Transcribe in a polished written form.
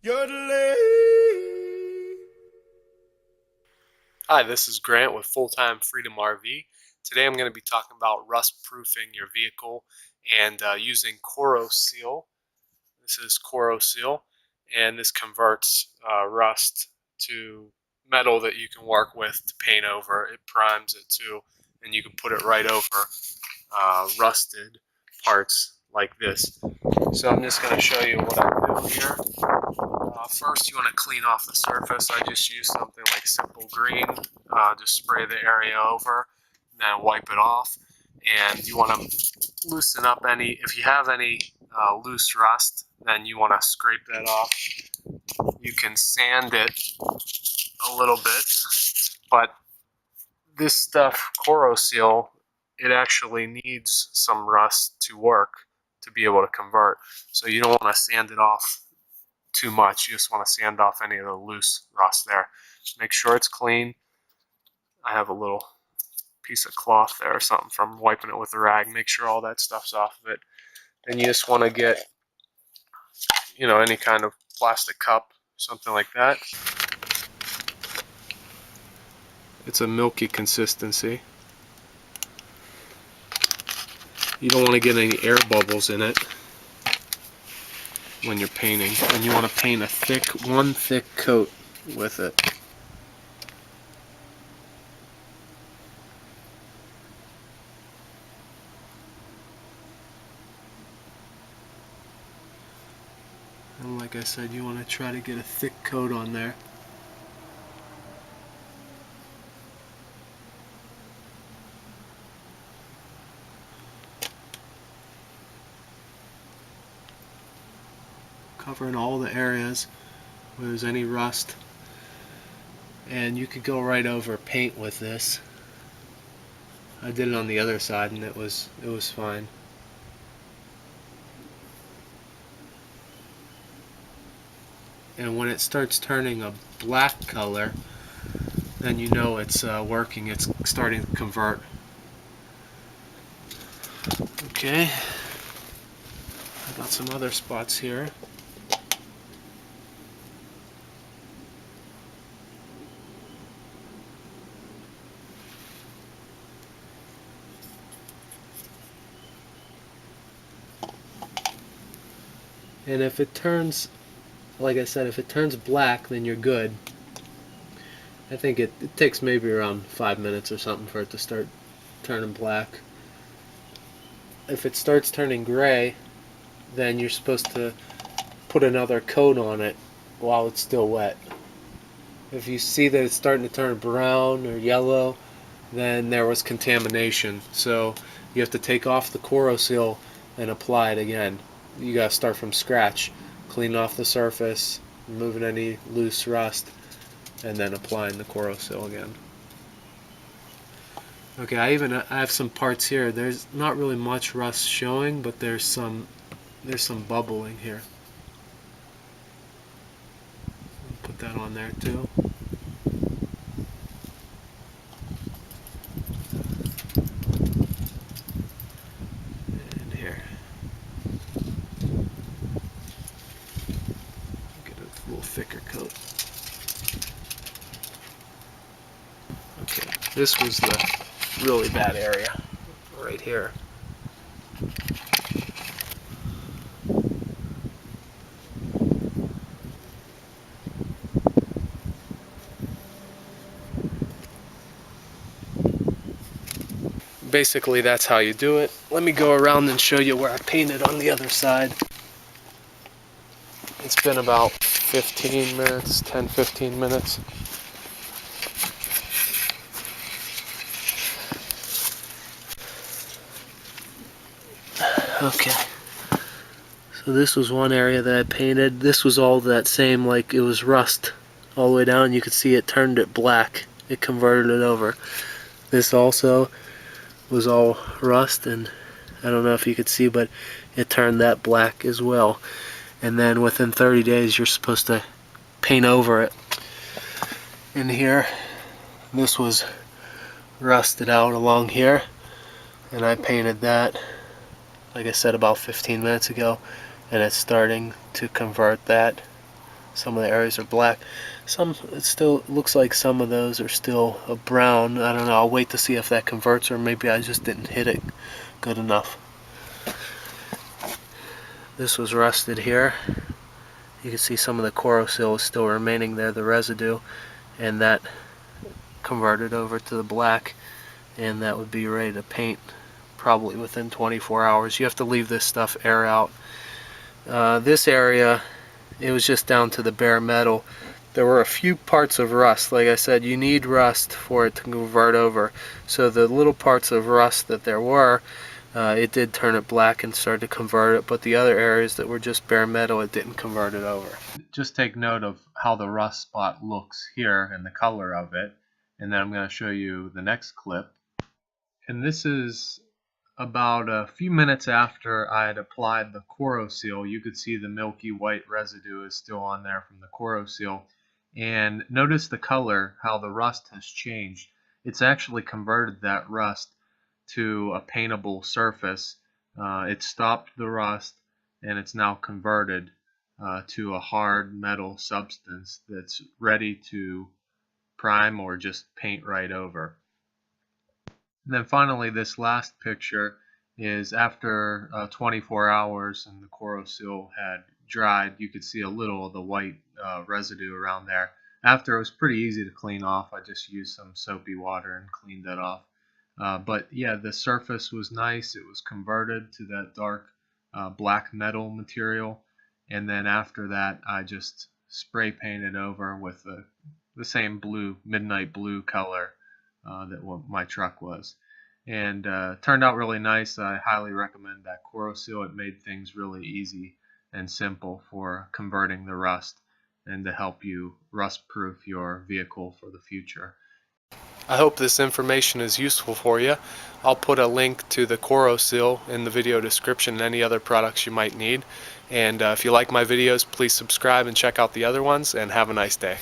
Hi, this is Grant with Full-Time Freedom RV. Today I'm going to be talking about rust proofing your vehicle and using Corroseal. This is Corroseal, and this converts rust to metal that you can work with to paint over. It primes it too, and you can put it right over rusted parts like this. So I'm just going to show you what I do here. First, you want to clean off the surface. I just use something like Simple Green. Just spray the area over, and then wipe it off. And you want to loosen up any, if you have any loose rust, then you want to scrape that off. You can sand it a little bit, but this stuff, Corroseal, it actually needs some rust to work to be able to convert. So you don't want to sand it off too much. You just want to sand off any of the loose rust there. Make sure it's clean. I have a little piece of cloth there or something from wiping it with a rag. Make sure all that stuff's off of it. Then you just want to get, any kind of plastic cup, something like that. It's a milky consistency. You don't want to get any air bubbles in it when you're painting, and you want to paint one thick coat with it. And like I said, you want to try to get a thick coat on there. Covering all the areas where there's any rust. And you could go right over paint with this. I did it on the other side and it was fine. And when it starts turning a black color, then you know it's working. It's starting to convert. Okay, I got some other spots here. And if it turns, like I said, if it turns black, then you're good. I think it takes maybe around 5 minutes or something for it to start turning black. If it starts turning gray, then you're supposed to put another coat on it while it's still wet. If you see that it's starting to turn brown or yellow, then there was contamination. So you have to take off the Corroseal and apply it again. You gotta start from scratch, clean off the surface, removing any loose rust, and then applying the Corroseal again. Okay, I have some parts here. There's not really much rust showing, but there's some bubbling here. Put that on there too. And here. Get a little thicker coat. Okay, this was the really bad area right here. Basically, that's how you do it. Let me go around and show you where I painted on the other side. It's been about 15 minutes, 10-15 minutes. Okay, so this was one area that I painted. This was all that same, like it was rust all the way down. You could see it turned it black. It converted it over. This also was all rust, and I don't know if you could see, but it turned that black as well. And then within 30 days you're supposed to paint over it. In here, this was rusted out along here, and I painted that, like I said, about 15 minutes ago, and it's starting to convert that Some of the areas are black. Some, it still looks like some of those are still a brown. I don't know. I'll wait to see if that converts, or maybe I just didn't hit it good enough. This was rusted here. You can see some of the Corroseal is still remaining there, the residue, and that converted over to the black, and that would be ready to paint probably within 24 hours. You have to leave this stuff air out. This area, it was just down to the bare metal. There were a few parts of rust. Like I said, you need rust for it to convert over. So the little parts of rust that there were, it did turn it black and started to convert it, but the other areas that were just bare metal, it didn't convert it over. Just take note of how the rust spot looks here and the color of it, and then I'm going to show you the next clip. And this is about a few minutes after I had applied the Corroseal. You could see the milky white residue is still on there from the Corroseal. And notice the color, how the rust has changed. It's actually converted that rust to a paintable surface. It stopped the rust, and it's now converted to a hard metal substance that's ready to prime or just paint right over. And then finally, this last picture is after 24 hours and the Corroseal had dried. You could see a little of the white residue around there. After, it was pretty easy to clean off. I just used some soapy water and cleaned that off. But yeah, the surface was nice. It was converted to that dark black metal material. And then after that, I just spray painted over with the same blue, midnight blue color that what my truck was. And turned out really nice. I highly recommend that Corroseal. It made things really easy and simple for converting the rust and to help you rust proof your vehicle for the future. I hope this information is useful for you. I'll put a link to the Corroseal in the video description and any other products you might need. And if you like my videos, please subscribe and check out the other ones, and have a nice day.